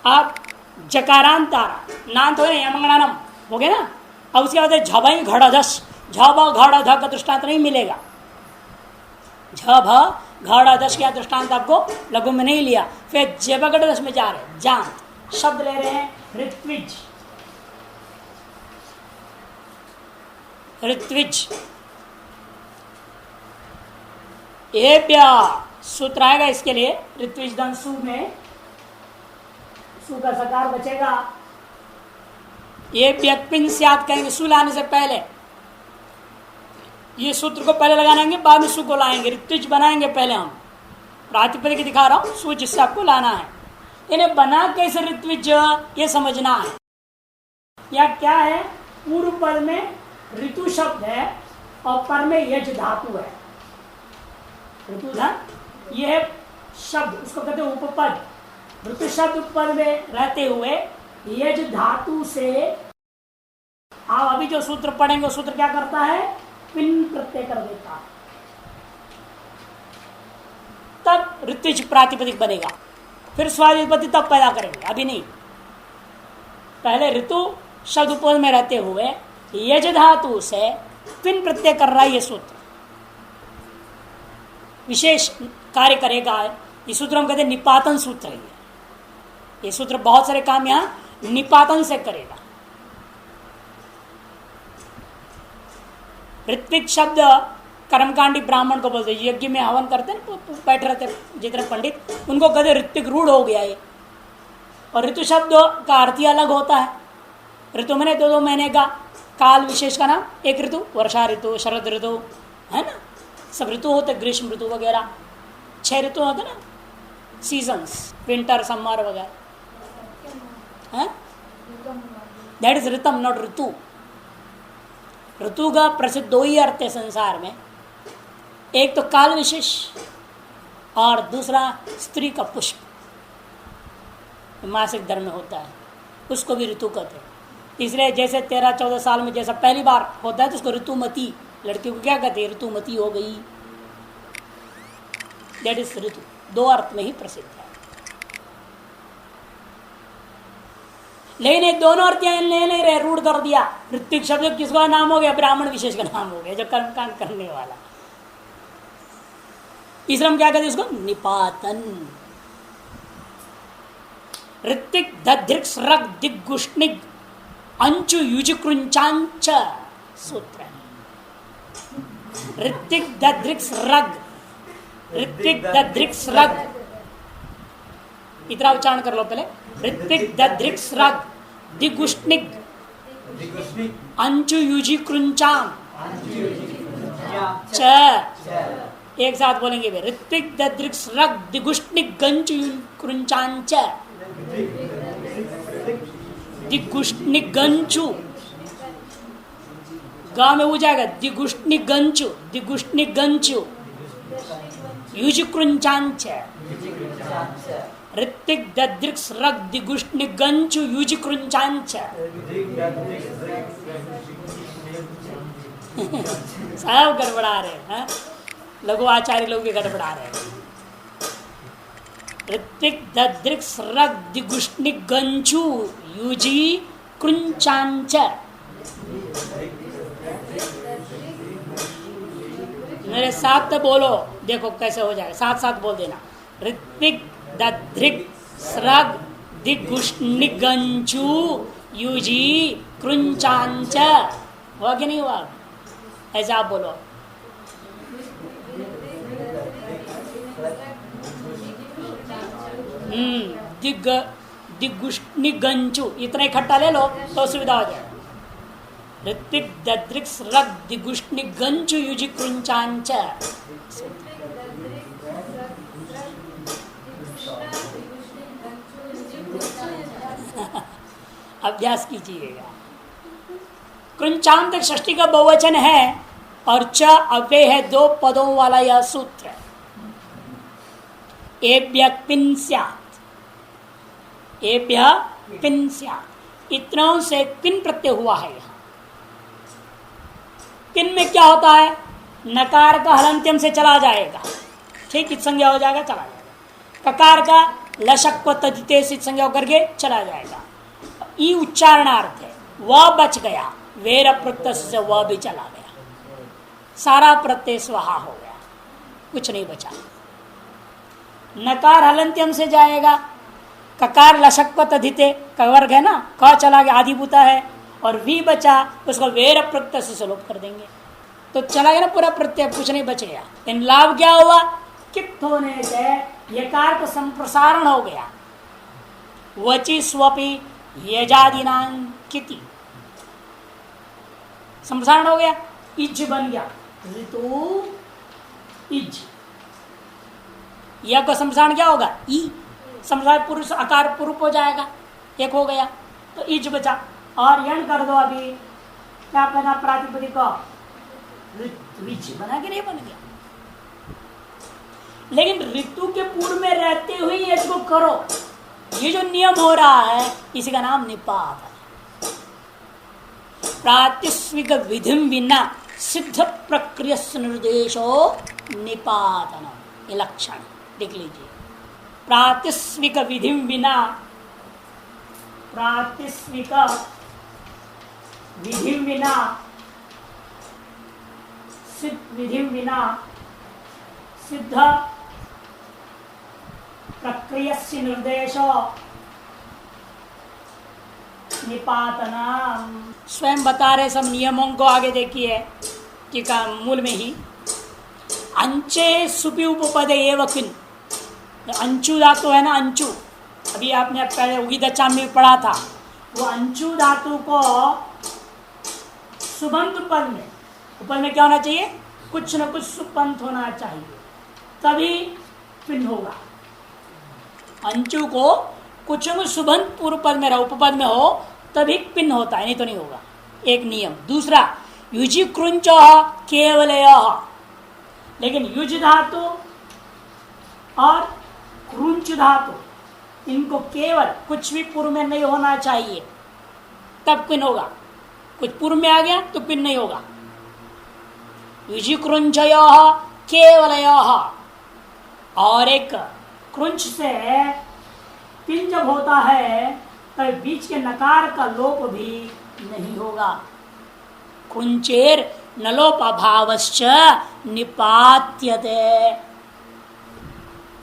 आप जकारांतारा नांत हो यमंगणानम हो गया ना। अब उसके बाद झबई घड़ाधस झब घड़ा ध का दृष्टांत नहीं मिलेगा। झ घड़ा दश का दृष्टांत आपको लघु में नहीं लिया। फिर जेबगढ़ दश में जा रहे जांत शब्द ले रहे हैं ऋत्विज। ऋत्विज एप्या सूत्र आएगा इसके लिए। ऋत्विज दन सु में सु का सकार बचेगा। ये व्यक्पिन स्यात कहेंगे सु लाने से पहले। ये सूत्र को पहले लगाएंगे बाद में सु को लाएंगे। ऋत्विज बनाएंगे पहले हम। प्रातिपदिक दिखा रहा हूं सु जिससे आपको लाना है। इन्हें बना कैसे ऋत्विज ये समझना है। या क्या है पूर्व पद में ऋतु शब्द है और पर में यज धातु है। ऋतु धन यह शब्द उसको कहते हैं उपपद। ऋतु शब्द पद में रहते हुए यज धातु से आप अभी जो सूत्र पढ़ेंगे सूत्र क्या करता है पिन प्रत्यय कर देता है। तब ऋत्विज प्रातिपदिक बनेगा। फिर स्वादिपति तब पैदा करेंगे अभी नहीं। पहले ऋतु शब्द उपपद में रहते हुए यज धातु से पिन प्रत्यय कर रहा है। ये सूत्र विशेष कार्य करेगा। ये सूत्र हम कहते हैं निपातन सूत्र है। ये सूत्र बहुत सारे काम यहां निपातन से करेगा। ऋत्विक शब्द कर्मकांडी ब्राह्मण को बोलते हैं। यज्ञ में हवन करते हैं बैठे रहते जितने पंडित उनको कहते ऋत्विक रूढ़ हो गया ये। और ऋतु शब्द का अर्थ ही अलग होता है। ऋतु मैंने दो महीने का काल विशेष का नाम एक ऋतु वर्षा ऋतु शरद ऋतु है ना। सब ऋतु होते ग्रीष्म ऋतु वगैरह 6 ऋतु होते ना सीजन्स विंटर समर वगैरह। दैट इज ऋतम नॉट ऋतु। ऋतु का प्रसिद्ध 2 ही अर्थ है संसार में। एक तो काल विशेष और दूसरा स्त्री का पुष्प मासिक धर्म में होता है उसको भी ऋतु कहते हैं। इसलिए जैसे 13-14 साल में जैसा पहली बार होता है तो उसको ऋतुमती लड़कियों को क्या कहते हैं ऋतुमती हो गई। दैट इज ऋतु 2 अर्थ में ही प्रसिद्ध है। लेकिन ये दोनों अर्थ ले नहीं रहे रूढ़ कर दिया। ऋत्विक शब्द किसका नाम हो गया ब्राह्मण विशेष का नाम हो गया जो कर्मकांड करने वाला। इसलिए हम क्या कहते हैं उसको निपातन। ऋत्विक दध्रिक स्रग दिग्गुष्णिक अंचु युजकृंचांच सूत्र। ऋत्विक दध्रिक स्रग ऋत्विक दध्रिक स्रग इतना उच्चारण कर लो पहले। ऋत्विक दध्रिक स्रग दिगुष्णिक अंचु युजी कृंचाम च एक साथ बोलेंगे वे। ऋत्विक दध्रिक स्रग दिगुष्णिक गंचु कृंचांच दिगुष्णिक गंचु गांव में हो जाएगा दिगुष्णिक गंचु युज कृंचांच। Ritwik दध्रिक shrug दिगुष्णिक गंचु use कृंचांच। सब गड़बड़ा रहे हैं लघु आचार्य लोग भी गड़बड़ा रहे हैं। Ritwik दध्रिक shrug दिगुष्णिक गंचु UG कृंचांच। मेरे साथ तो बोलो देखो कैसे हो जाएगा। साथ साथ बोल देना। Ritwik दध्रिक shrug दिगुष्णिक गंचु UG कृंचांच। हुआ कि नहीं हुआ ऐसा आप बोलो। दिगुष्णिक गंचु इतना इकट्ठा ले लो तो सुविधा हो जाएगा। Ritwik दध्रिक shrug दिगुष्णिक गंचु UG कृंचांच। अभ्यास कीजिएगा। कृंचांत षष्ठी का बहुवचन है और च अव्यय है 2 पदों वाला यह सूत्र है। एभ्य पिन स्यात् एभ्य पिन स्यात् इतनों से पिन प्रत्यय हुआ है। यहाँ पिन में क्या होता है नकार का हलंत्यम से चला जाएगा। ठीक संज्ञा हो जाएगा चला जाएगा। ककार का लशक को तदिते सिद्ध संज्ञा करके चला जाएगा। ई उच्चारणार्थ है, वह बच गया, वेर प्रत्यय से वह भी चला गया, सारा प्रत्यय स्वाहा हो गया, कुछ नहीं बचा। नकार हलंत्यम से जाएगा, ककार लशक को तदिते का वर्ग है ना, क चला गया आदिभूता है, और वी बचा, उसको वेर प्रत्यय से लोप कर देंगे तो चला गया ना पूरा प्रत्यय, कुछ नहीं बच गया। इन लाभ क्या हुआ, कित होने से यकार का संप्रसारण हो गया, वची स्वपी यजादिनांकिति संप्रसारण हो गया, इज बन गया, ऋतु इज। यह का संप्रसारण क्या होगा, ई संप्रसारण पुरुष आकार पुरुष हो जाएगा, एक हो गया तो इज बचा। और यण कर दो, अभी क्या बना प्रातिपदिक ऋतु बना कि नहीं बन गया। लेकिन ऋतु के पूर्व में रहते हुए इसको करो, ये जो नियम हो रहा है इसी का नाम निपात है। प्रातिस्विक विधि बिना सिद्ध प्रक्रिया निर्देशो निपातन, ये लक्षण देख लीजिए। प्रातिस्विक विधि बिना, प्रातिस्विक विधि बिना, विधि बिना सिद्ध प्रक्रिया निर्देश निपातना। स्वयं बता रहे सब नियमों को, आगे देखिए कि का मूल में ही अंचे सुपी उपपद एवं किन, अंचु धातु है ना, अंचु अभी आपने पहले उगी दचा में पढ़ा था, वो अंचु धातु को सुबंत पद में, उपद में क्या होना चाहिए, कुछ न कुछ सुपंथ होना चाहिए, तभी पिन होगा। अंचु को कुछ न कुछ सुबंत पूर्व पद में रहो, उपपद में हो तभी पिन होता है, नहीं तो नहीं होगा, एक नियम। दूसरा युजि कृंच केवल, लेकिन युज धातु और कृंच धातु इनको केवल कुछ भी पूर्व में नहीं होना चाहिए, तब पिन होगा। कुछ पूर्व में आ गया तो पिन नहीं होगा। युजि कृंच केवल, और एक कृंच से पिन जब होता है तब बीच के नकार का लोप भी नहीं होगा। कृंचेर नलोप अभावश्च निपात्यते,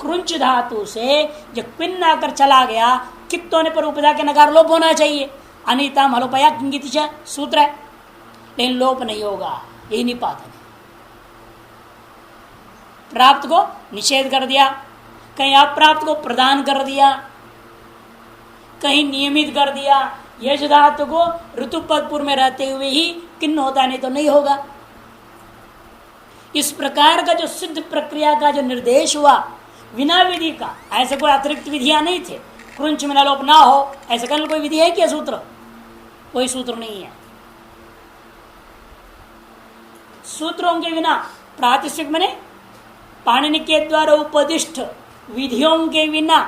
कृंच धातु से जब पिन आकर चला गया, कित होने पर उपजा के नकार लोप होना चाहिए, अनिता हलोपया किंगित सूत्र है, लेकिन लोप नहीं होगा, यही निपातन। प्राप्त को निषेध कर दिया, कहीं अप्राप्त को प्रदान कर दिया, कहीं नियमित कर दिया। यश धातु को ऋतुपदपुर में रहते हुए ही किन्न होता, नहीं तो नहीं होगा। इस प्रकार का जो सिद्ध प्रक्रिया का जो निर्देश हुआ बिना विधि का, ऐसे कोई अतिरिक्त विधियां नहीं थे, कृंच में लोप ना हो ऐसे कल कोई विधि है क्या, सूत्र कोई सूत्र नहीं है। सूत्रों के बिना प्रातिष्ठिक मने पाणिनि के द्वारा उपदिष्ट विधियों के बिना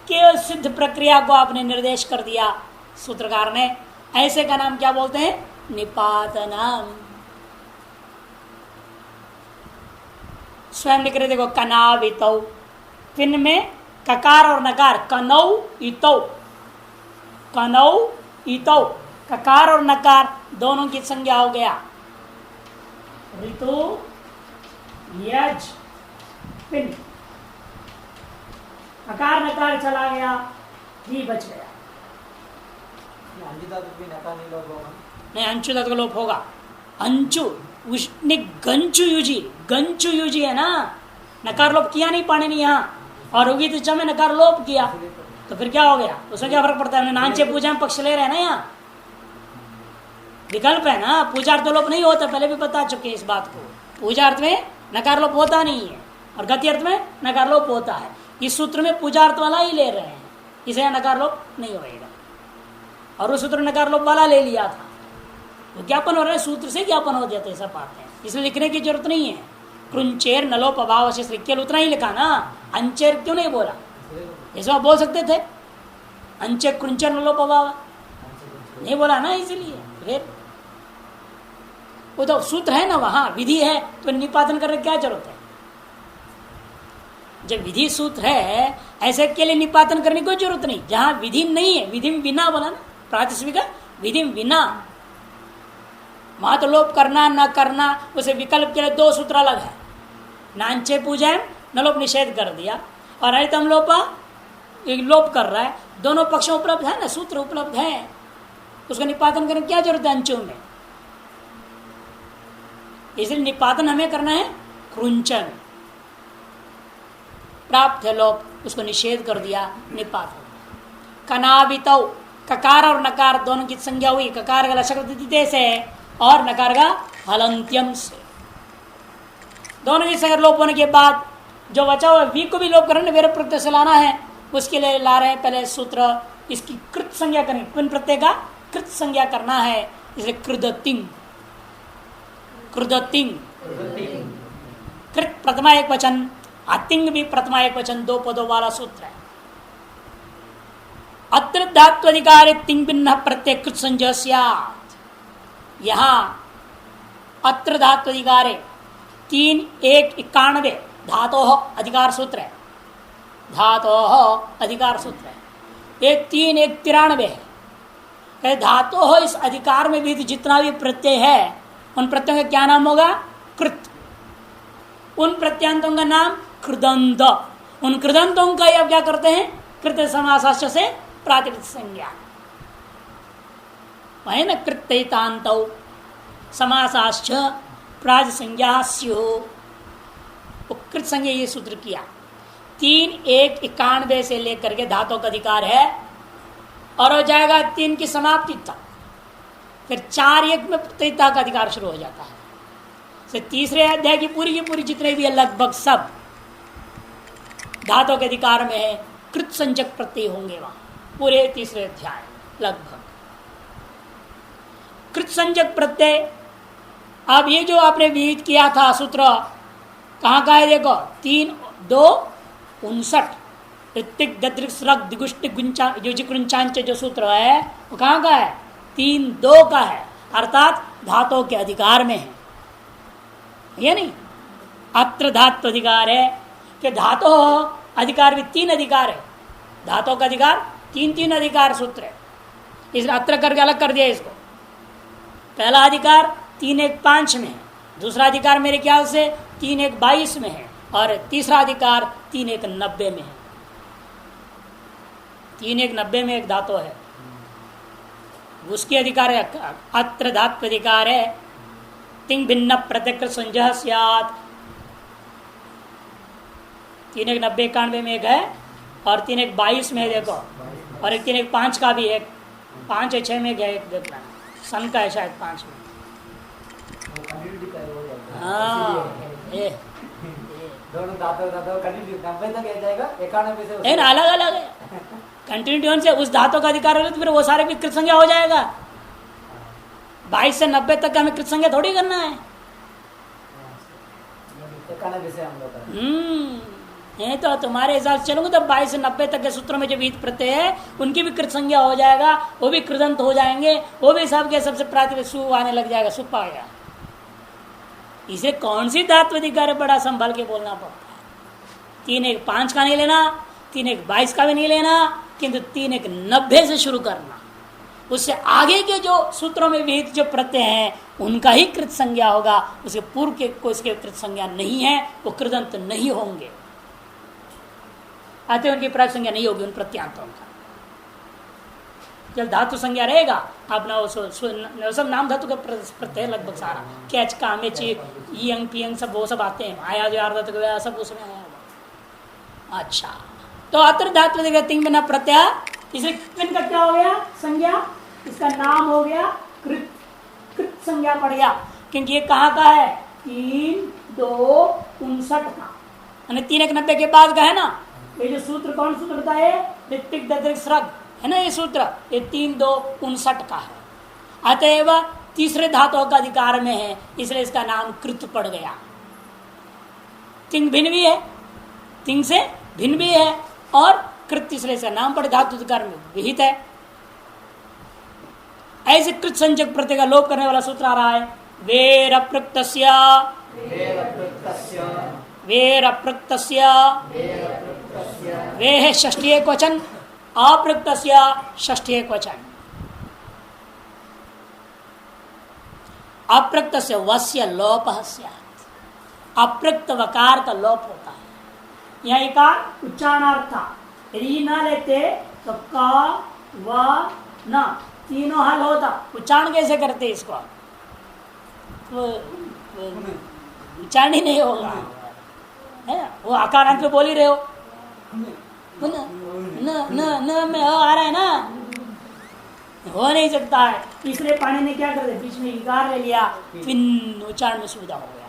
केवल सिद्ध प्रक्रिया को आपने निर्देश कर दिया सूत्रकार ने, ऐसे का नाम क्या बोलते हैं, निपातनम। स्वयं लिख रहे देखो, कनावितौ, पिन में ककार और नकार, कनौ इतौ, कनौ इतौ, ककार और नकार दोनों की संज्ञा हो गया। ऋतु यज पिन, ककार नकार चला गया, ही बच गया। नहीं, अंचु तत्व लोप होगा। अंचु उष्णि गंचु युजी, गंचु युजी है ना, नकार लोप किया नहीं पाने नहीं यहाँ, और होगी तो में नकार लोप किया, तो फिर क्या हो गया, उसमें क्या फर्क पड़ता है। नांचे पूजा में पक्ष ले रहे हैं ना, यहाँ विकल्प है ना, पूजार्थ लोप नहीं होता, पहले भी बता चुके इस बात को। पूजार्थ में नकार लोप होता नहीं है और गति अर्थ में नकार लोप होता है। इस सूत्र में पूजार्थ वाला ही ले रहे हैं, इसे नकार लोप नहीं होगा, और उस सूत्र नकार लोप वाला ले लिया था, तो ज्ञापन हो रहा है, सूत्र से ज्ञापन हो जाते सब बातें, इसमें लिखने की जरूरत नहीं है। कृंचेर नलोप अभाव से केवल उतना ही लिखा ना, अंचेर क्यों नहीं बोला, जैसे आप बोल सकते थे अंचे कृंचेर नलोप अभाव, नहीं बोला ना, इसलिए फिर वो तो सूत्र है ना, वहां विधि है, तो निपातन करने क्या जरूरत है। जब विधि सूत्र है ऐसे के लिए निपातन करने की कोई जरूरत नहीं। जहां विधि नहीं है, विधि बिना बोला ना, प्रातिस्विक विधि बिना, वहां तो लोप करना न करना, उसे विकल्प के लिए दो सूत्र अलग है। नांचे पूजाएं न लोप निषेध कर दिया, और अरितम लोप कर रहा है, दोनों पक्ष उपलब्ध है ना, सूत्र उपलब्ध है, उसका निपातन करने की क्या जरूरत है अंचों में। इसलिए निपातन हमें करना है क्रुंचन, प्राप्त है लोप, उसको निषेध कर दिया, निपातन। कनाबितौ, ककार और नकार दोनों की संज्ञा हुई, ककार का लक्षण से और नकार का हलंत्यम से, दोनों की संज्ञा लोप होने के बाद जो बचा हुआ वी को भी लोप करने वेर प्रत्यय से लाना है, उसके लिए ला रहे हैं पहले सूत्र, इसकी कृत संज्ञा करनी, पिन प्रत्यय का कृत संज्ञा करना है, इसलिए कृदतिंग, कृदतिंग, कृत प्रथमा एक वचन, अतिंग भी प्रथमा एक वचन, दो पदों वाला सूत्र है। अत्र धात्व अधिकार तिंग भिन्न प्रत्यय कृत संज्ञा स्यात्, यहां अत्र धात्व अधिकार 3-1-91 धातो अधिकार सूत्र है, धातो अधिकार सूत्र है, ये 3-1-93 है। धातो हो इस अधिकार में भी जितना भी प्रत्यय है उन प्रत्ययों का क्या नाम होगा? कृत। उन प्रत्यांतों का नाम कृदंत। उन कृदंतों का अब क्या करते हैं? कृत समासाश्च से प्रातिपदिक संज्ञा वही न, कृत्यतांत समासाश्च प्राज संज्ञा स्यो, कृत संज्ञा ये सूत्र किया। 3-1-91 से लेकर के धातु का अधिकार है और हो जाएगा 3 की समाप्ति तक, फिर 4-1 में प्रत्ययता का अधिकार शुरू हो जाता है। से तीसरे अध्याय की पूरी जितने भी है लगभग सब धातु के अधिकार में है, कृत संजक प्रत्यय होंगे वहां पूरे तीसरे अध्याय लगभग कृत संजक प्रत्यय। अब ये जो आपने विहित किया था सूत्र कहाँ का है? देखो 3-2-59 ऋत्विक दद्रिक स्रग दिगुष्टि गुंचा योजिकृंचांच जो सूत्र है वो कहाँ का है? 3-2 का है, अर्थात धातु के अधिकार में है, ये नहीं। अत्र धातु अधिकार है कि धातु अधिकार भी 3 अधिकार है, धातु का अधिकार 3 अधिकार सूत्र है, इसलिए अत्र करके अलग कर दिया इसको। पहला अधिकार 3-1-5 में है, दूसरा अधिकार मेरे ख्याल से 3-1-22 में है, और तीसरा अधिकार 3-1-90 में है। 3-1-90 में एक धातु है, उसके अधिकार है अत्र धातु अधिकार है तिंग भिन्न प्रत्यय संजय स्यात्। 3-1-90-91 में एक है और 3-1-22 में है देखो, और एक 3-1-5 का भी है, 5-6 में गया एक देखना, सन का है शायद 5 में। हाँ अलग अलग है, कंटिन्यूटी से उस धातु का अधिकार हो तो फिर वो सारे भी कृत संज्ञा हो जाएगा। 22 से 90 तक का हमें कृत संज्ञा थोड़ी करना है। ये तो तुम्हारे हिसाब से चलूंगे तो 22 से 90 तक के सूत्रों में जो विहित प्रत्यय है उनकी भी कृत संज्ञा हो जाएगा, वो भी कृदंत हो जाएंगे, वो भी सबके सबसे प्रातिपदिक सु आने लग जाएगा, सुप आ गया। इसे कौन सी धातु अधिकार बड़ा संभल के बोलना पड़ता है। 3-1-5 का नहीं लेना, 3-1-22 का भी नहीं लेना, किंतु 3-1-90 से शुरू करना, उससे आगे के जो सूत्रों में विहित जो प्रत्यय हैं उनका ही कृत संज्ञा होगा, उसके पूर्व के कोई इसके कृत संज्ञा नहीं है, वो कृदंत नहीं होंगे, अतः उनकी प्राय संज्ञा नहीं होगी उन प्रत्यांतों का। जब धातु संज्ञा रहेगा अपना सब नाम धातु का प्रत्यय लगभग सारा कैच कामे यंग पियंग सब वो सब आते हैं, आया जो आर्ध सब उसमें आया। अच्छा, तो अत्र धातु तिंग बिना प्रत्यय, इसलिए पिन का क्या हो गया? संज्ञा, इसका नाम हो गया कृत, कृत संज्ञा पड़ गया, क्योंकि ये कहाँ का है? 3-2-59 का, 3-1-90 के बाद का है ना। ये जो सूत्र कौन सूत्र था? है ऋत्विक दद्रिक स्रग है ना, ये सूत्र ये 3-2-59 का है, अतएव तीसरे धातु का अधिकार में है, इसलिए इसका नाम कृत पड़ गया। तिंग भिन्न भी है, तिंग से भिन्न भी है, और कृत तीसरे से नाम पड़े धातु अधिकार में विहित है। ऐसे कृत संजक प्रत्यय का लोप करने वाला सूत्र आ रहा है वेर प्रकृतस्य वेर अप्रक्तस्य वे है षष्ठी एक वचन, अप्रक्तस्य षष्ठी एक वचन। अप्रक्तस्य वस्य लोपः स्यात्, अप्रक्त वकार का लोप होता है। यह एक उच्चारणार्थ, यदि न लेते तो क व न तीनों हल होता। उच्चारण कैसे करते इसको? उच्चारण ही नहीं होगा, है वो आकारांत में बोल ही रहे हो। न न न न में आ रहा है ना, हो नहीं सकता है। इसलिए पानी ने क्या कर दिया, बीच में इकार ले लिया, फिर उच्चारण में सुविधा हो गया।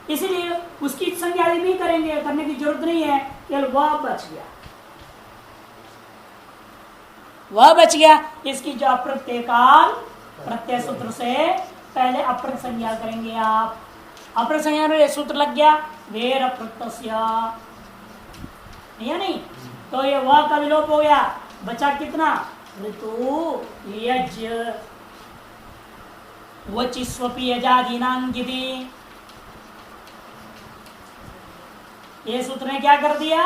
इसलिए उसकी संज्ञा नहीं करेंगे, करने की जरूरत नहीं है, केवल वह बच गया, वह बच गया। इसकी जो अप्रत्यय काल प्रत्यय सूत्र से पहले अप्रत संज्ञा करेंगे आप। अप्रत संज्ञा में सूत्र लग गया, वेर अप्रत्यस्य, या नहीं? तो ये वह का विलोप हो गया, बचा कितना? ऋतु यज वचिस्वपि यजाधीनांगिति। ये सूत्र ने क्या कर दिया?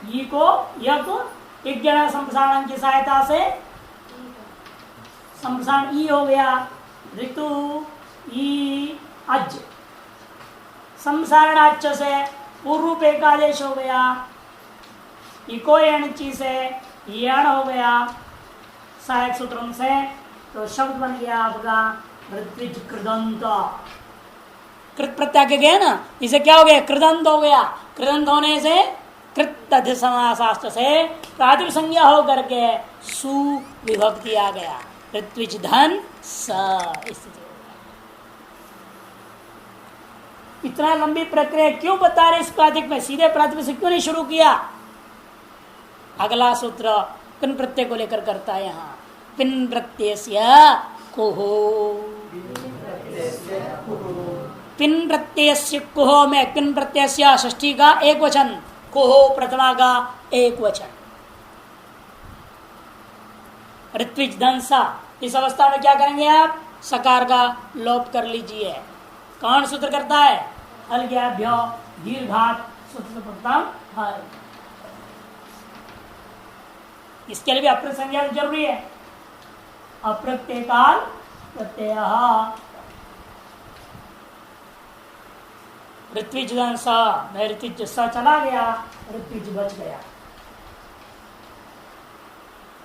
ई को यक एक जगह संप्रसारण की सहायता से संप्रसारण ई हो गया, ऋतु ई अज, संसारणाच से पूर्व एकादेश हो गया, इको एणची से यण हो गया सहायक सूत्रों से, तो शब्द बन गया आपका ऋत्विज कृदंत। कृत प्रत्याग गया ना, इसे क्या हो गया? कृदंत हो गया। कृदंत होने से कृत समासास्त्र से प्रातिप संज्ञा हो करके सु विभक्ति आ गया, ऋत्विज धन स स्थिति हो गया। इतना लंबी प्रक्रिया क्यों बता रहे इस प्रातिक में? सीधे प्रातिक से क्यों नहीं शुरू किया? अगला सूत्र पिन प्रत्यय को लेकर करता है यहाँ। पिन प्रत्ययस्य कुहो, पिन प्रत्ययस्य कुहो में पिन प्रत्ययस्य षष्ठी का एक वचन, कुहो प्रथमा का एक वचन। ऋत्विज धनसा, इस अवस्था में क्या करेंगे आप? सकार का लोप कर लीजिए। कौन सूत्र करता है? अलग्याभ्यो दीर्घात सूत्र प्रथम हल। इसके लिए भी अप्रत संज्ञा जरूरी है। अप्रत्यय काल प्रत्यय, ऋत्विज सा, ऋत्विज सा चला गया, ऋत्विज बच गया।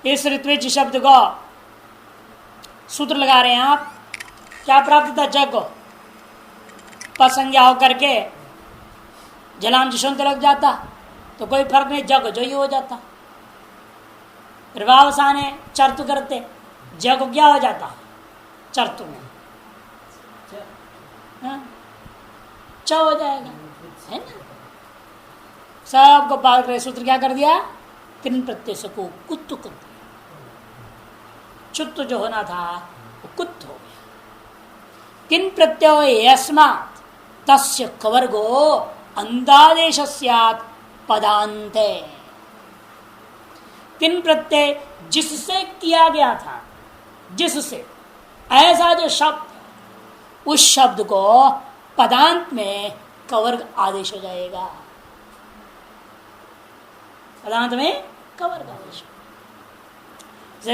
इस ऋत्विज शब्द को सूत्र लगा रहे हैं आप। क्या प्राप्त था? जग को पर संज्ञा होकर के जलाम जिशंत लग जाता तो कोई फर्क नहीं, जग जो ही हो जाता। प्रभावसाने चर्तु करते, जग क्या हो जाता? चर्तु में च हो जाएगा, है ना? सबको पाल कर सूत्र क्या कर दिया? किन प्रत्यय से को कुत्त कर दिया। चुत्त जो होना था वो कुत्त हो गया। किन प्रत्यय यस्मात् तस्य कवर्गो अंधादेश स्यात् पदान्ते। किन प्रत्यय जिससे किया गया था, जिससे, ऐसा जो शब्द, उस शब्द को पदांत में कवर्ग आदेश हो जाएगा। पदांत में कवर्ग आदेश।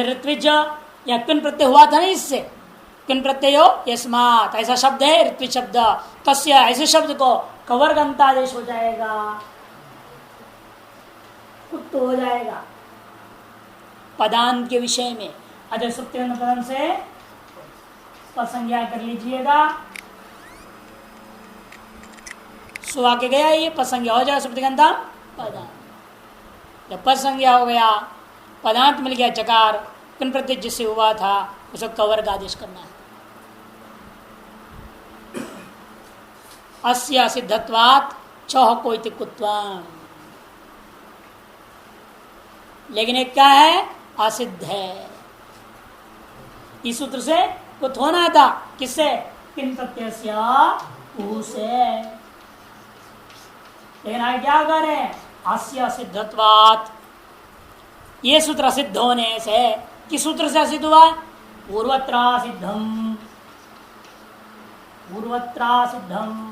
ऋत्विज या किन प्रत्यय हुआ था ना, इससे किन प्रत्ययो यस्मात्, ऐसा शब्द है ऋत्विज शब्द, तस्य, ऐसे शब्द को कवर्ग अंतादेश हो जाएगा, कुत्त हो जाएगा पदांत के विषय में। अजय सुप्तिवंत पदम से संज्ञा कर लीजिएगा। सुहा के गया ये पसंज्ञा हो जाए सुप्तिगंता पदांत। जब पद संज्ञा हो गया, पदांत मिल गया चकार, किन प्रत्यय जिससे हुआ था उसे कवर्ग आदेश करना है। अस्य सिद्धत्वात् चौह कोइति कुत्वाम। लेकिन एक क्या है? असिद्ध है। इस सूत्र से कुछ होना था, किससे? किन प्रत्यय से। लेकिन आगे क्या कर रहे हैं? अस्य सिद्धत्वात्। ये सूत्र सिद्ध होने से, किस सूत्र से सिद्ध हुआ? पूर्वत्रा सिद्धम, पूर्वत्रा सिद्धम।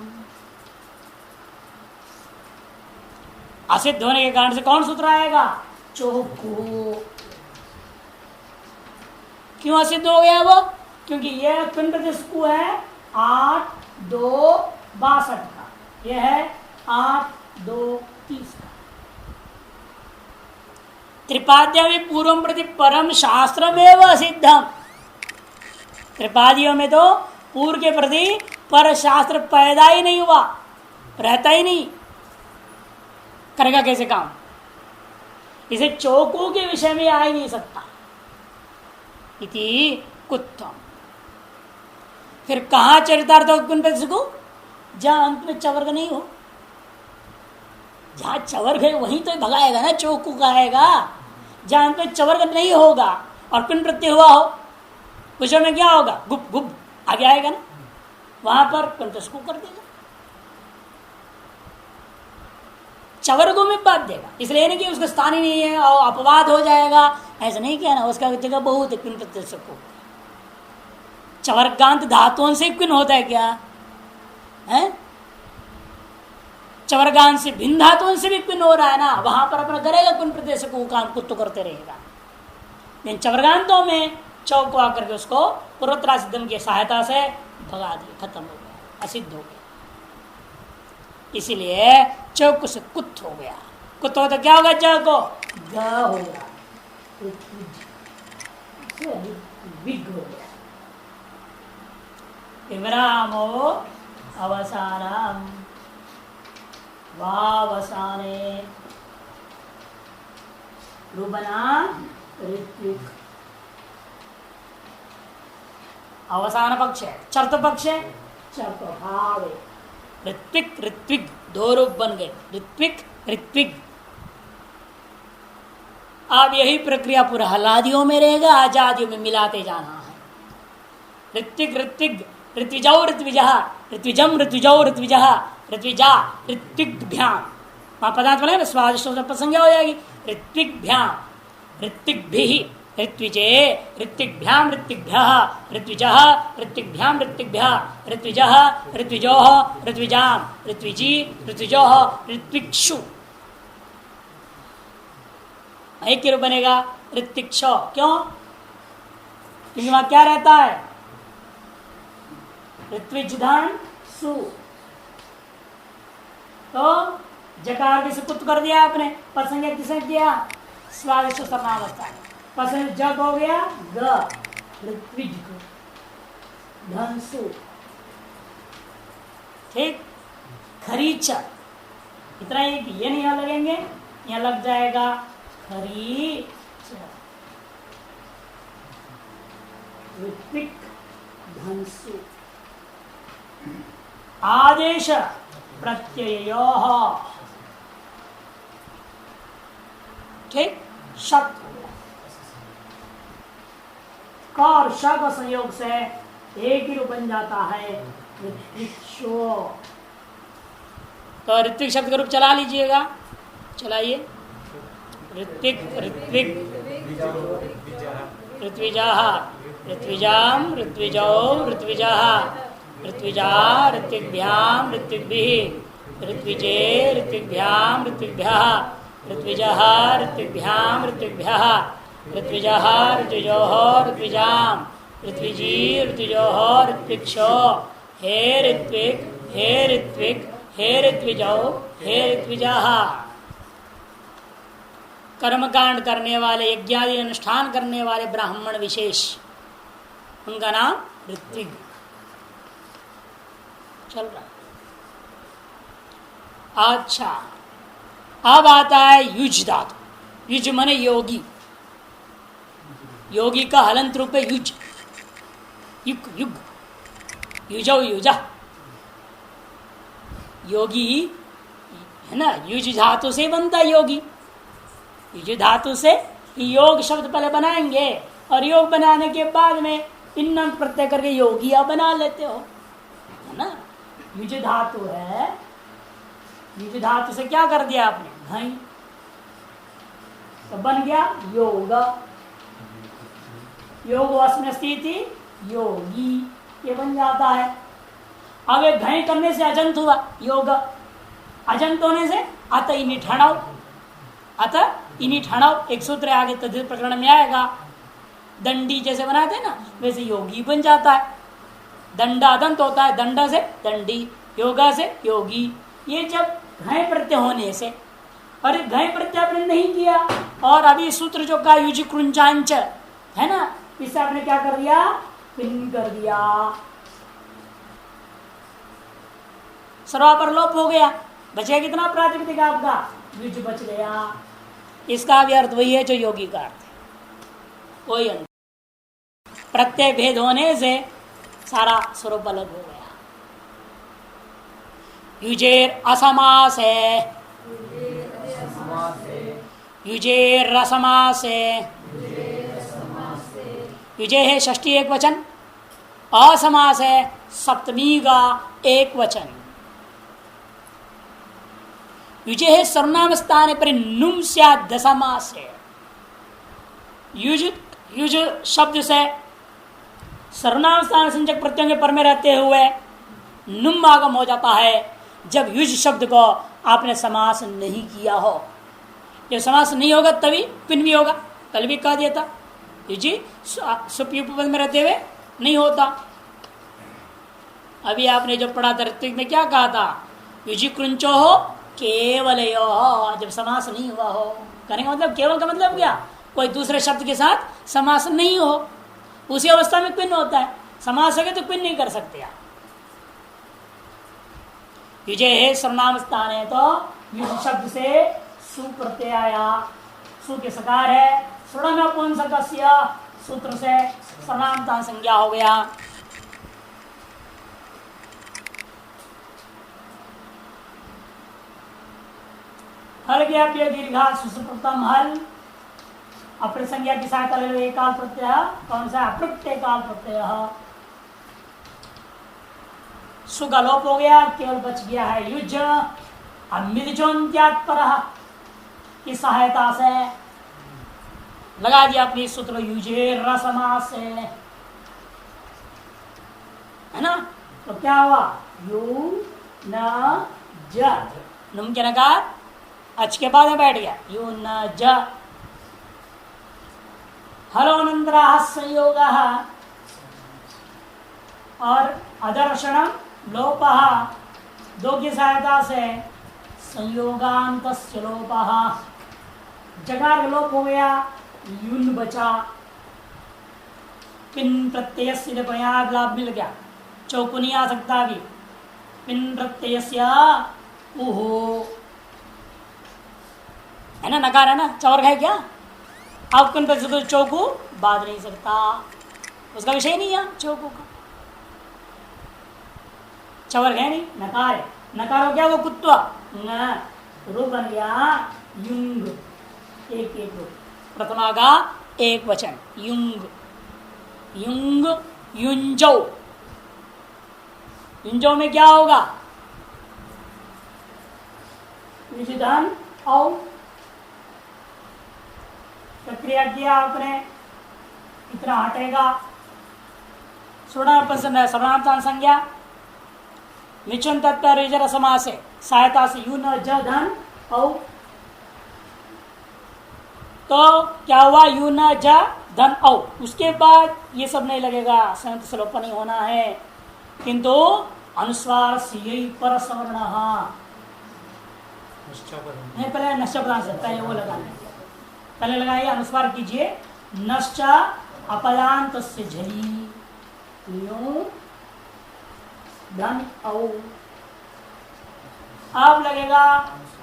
असिद्ध होने के कारण से कौन सूत्र आएगा? चौको। क्यों असिद्ध हो गया वो? क्योंकि यह पिंड जिसको है 8-2-62 का, यह है 8-2-30 का। त्रिपाद्या में पूर्व प्रति परम शास्त्र में वह सिद्धम। त्रिपादियों में तो पूर्व के प्रति पर शास्त्र पैदा ही नहीं हुआ, रहता ही नहीं, करेगा कैसे काम? इसे चौकों के विषय में आ ही नहीं सकता। इति कुत्थम। फिर कहा चरितार्थ को? जहां अंत में चवर्ग नहीं हो, जहां चवर्ग है वहीं तो भगाएगा ना, चौकू का आएगा। जहां अंत में चवर्ग नहीं होगा और कुन प्रत्यय हुआ हो, विषय में क्या होगा? गुप गुप आगे आएगा ना, वहां पर कुंतस्कु कर देगा, चवर्गों में बात देगा। इसलिए नहीं कि उसका स्थान ही नहीं है और अपवाद हो जाएगा, ऐसा नहीं किया ना। उसका जगह बहुत है कुन प्रत्यय को। चवर्गांत धातुओं से कुन होता है क्या है? चवर्गांत से भिन्न धातुओं से भी कुन हो रहा है ना, वहां पर अपना करेगा कुन प्रत्यय को, काम कुत्तो करते रहेगा। लेकिन चवर्गांतों में चौक को आकर के उसको पूर्वोत्तरा सिद्धम की सहायता से भगा दिया, खत्म हो गया, असिद्ध हो गया। इसीलिए चौक से कुत्थ हो गया। कुत्थ हो तो क्या होगा? चौक को ग होगा, विग हो गया। विरामो अवसानम वावसाने रुबना ऋत्विक। अवसान पक्ष है, चर्त पक्ष है, चर्त भाव है। ऋत्विक ऋत्विक दो रूप बन गए, ऋत्विक ऋत्विक। अब यही प्रक्रिया पूरा हलादियों में रहेगा, आजादियों में मिलाते जाना है। ऋत्विक ऋत्विक ऋत्विजौ ऋत्विजः, ऋत्विजम ऋत्विजौ ऋत्विजः, ऋत्विजा ऋत्विग्भ्याम। वहां पदार्थ बोलेगा ना, स्वादिष्ट प्रसंज्ञा हो जाएगी। ऋत्विग्भ्याम ऋत्विग्भिः, ऋत्विजे ऋत्विग्भ्याम ऋत्विग्भ्यः, ऋत्विजः ऋत्विग्भ्याम ऋत्विग्भ्यः, ऋत्विजः ऋत्विजोः ऋत्विजाम, ऋत्विजी ऋत्विजोः ऋत्विक्षु। एक रूप बनेगा ऋत्विक्ष। क्यों? क्योंकि वहां क्या रहता है? ऋत्विजधान सु। तो जकार भी सुकुत कर दिया आपने, प्रसंग किसने किया? स्वादिष्ट सर्वनावस्था। प्रसंग जग हो गया ग, ऋत्विज धनसु। ठीक, खरीच। इतना ही, ये नहीं यहां लगेंगे, यहां लग जाएगा खरीच, ऋत्विक धनसु। आदेश प्रत्ययो। ठीक, शक का और श का संयोग से एक ही रूप बन जाता है ऋत्विक्षो। तो ऋत्विक शब्द का रूप चला लीजिएगा, चलाइए। ऋत्विक ऋत्विक ऋत्विजाः ऋत्विजाम ऋत्विजौ ऋत्विजाः, ऋत्विजा ऋत्विग्भ्याम ऋत्विग्भिः, ऋत्विजे ऋत्विग्भ्याम ऋत्विग्भ्यः, ऋत्विजः ऋत्विग्भ्याम ऋत्विग्भ्यः, ऋत्विजः ऋत्विजोः ऋत्विजाम, ऋत्विजी ऋत्विजोः ऋत्विक्षो। हे ऋत्विक हे ऋत्विक हे ऋत्विजौ हे ऋत्विजः। कर्मकांड करने वाले, यज्ञादि अनुष्ठान करने वाले ब्राह्मण विशेष, उनका नाम ऋत्विक चल रहा। अच्छा, अब आता है युज धातु। युज माने योगी, योगी का हलंत रूप है युज, युग युग, युजौ युजा। योगी है ना, युज धातु से बनता है योगी। युज धातु से योग शब्द पहले बनाएंगे और योग बनाने के बाद में इन प्रत्यय करके योगिया बना लेते हो, है ना। युज धातु है, युज धातु से क्या कर दिया आपने? घई, तो बन गया योग। योग वस्म स्थिति योगी, ये बन जाता है। अब एक घई करने से अजंत हुआ योग, अजंत होने से अत इन्हीं ठणाव, अतः इन्हीं ठणाव एक सूत्र आगे तद्धित प्रकरण में आएगा। दंडी जैसे बनाते हैं ना, वैसे योगी बन जाता है। दंडादंत होता है, दंड से दंडी, योगा से योगी। ये जब घय प्रत्यय होने से, और घय प्रत्यय आपने नहीं किया, और अभी सूत्र जो का युजी कृंचांच है ना, इससे आपने क्या कर दिया, पिन कर दिया, सर्वा पर लोप हो गया। बचेगा कितना प्रातिपदिक आपका, युज बच गया। इसका भी अर्थ वही है जो योगी का अर्थ है, वही अर्थ। प्रत्यय भेद होने से सारा स्वरूप अलग हो गया। युजेर असमास है, युजेर असमास है, युजे है षष्ठी एक वचन, असमास है सप्तमी का एक वचन। युजे है सर्वनाम स्थान पर नुम दशमास है। युज युज शब्द से सर्वनाम स्थान संजक प्रत्ययों के पर में रहते हुए नुम आगम हो जाता है जब युज शब्द को आपने समास नहीं किया हो। जब समास नहीं होगा तभी पिन भी होगा, कल भी कह दिया था युजी सुपयुपद में रहते हुए नहीं होता। अभी आपने जो पढ़ा था ऋत्विक में क्या कहा था, युजी कृंचो हो केवल हो, जब समास नहीं हुआ हो। कहने का मतलब केवल का मतलब क्या, कोई दूसरे शब्द के साथ समास नहीं हो, उसी अवस्था में पिन होता है। समास हो गया तो पिन नहीं कर सकते आप। युजे है सर्वनाम स्थान है तो युज शब्द से सु प्रत्यय आया, सु के सकार है, सूत्र से सर्वनाम संज्ञा हो गया। हल गया दीर्घा सुप्रथम हल, अपने संज्ञा की सहायता ले लो। एकाल प्रत्यय कौन सा, अप्रत्यय काल प्रत्यय। सुगलोप हो गया, केवल बच गया है युज। अब मिदजोन्त्यात् परः की सहायता से लगा दिया अपनी सूत्र युजे रसमास से, है ना। तो क्या हुआ, यू न ज, नुम के नकार अच के बाद में बैठ गया, यू न ज। हलोनंतरा संयोग और अदर्शन लोप, दो की सहायता से संयोगांत लोप, जकार लोप हो गया, युन बचा। पिन प्रत्यय से लाभ मिल गया, चौको नहीं आ सकता अभी। पिन प्रत्यय है ना, नकार है ना, चौर है क्या, आप पिन प्रत्यय तो चौको बाध नहीं सकता, उसका विषय नहीं है चौको का। चवर है नहीं, नकार है, नकार हो गया वो कुत्वा, न रूप बन गया युंग, एक एक रूप, प्रथमा का एक वचन युंग, युंग युंजौ। युंजौ में क्या होगा, विजिधन औ, प्रक्रिया किया आपने, इतना हटेगा। सर्वनाम संज्ञा निचुन तत्पर समास है, सहायता से यू न ज धन औ, तो क्या हुआ, यू न ज धन औ। उसके बाद ये सब नहीं लगेगा, संयुक्त सलोप नहीं होना है, किंतु अनुस्वार से यही पर सवर्ण, नहीं पहले नश्चपदान से पहले वो लगाना, पहले लगाइए अनुस्वार कीजिए, नश्च अपदांत से झली धन औ। अब लगेगा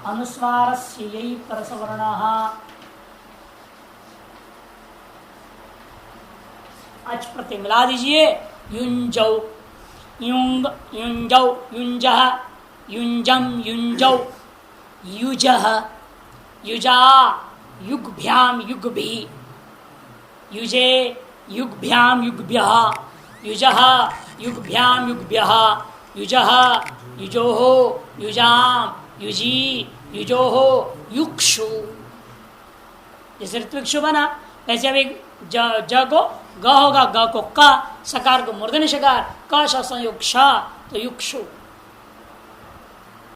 अनुस्वार से यही परसवर्ण, अच प्रत्यय मिला दीजिए, युंजौ, युंग युंजौ, युंजः युंजम युंजौ, युजः युजा, युग्भ्याम युग्भि, युजे युग्भ्याम युग्भ्यः, युजः युग्भ्याम युग्भ्यः, युजः युजोहो युजाम युजी युजोहो युक्षु। जैसे ऋत्विक्षु बना वैसे अभी ज को ग होगा, ग को क, सकार को मूर्धन्य शकार, क संयोग श, तो युक्षु।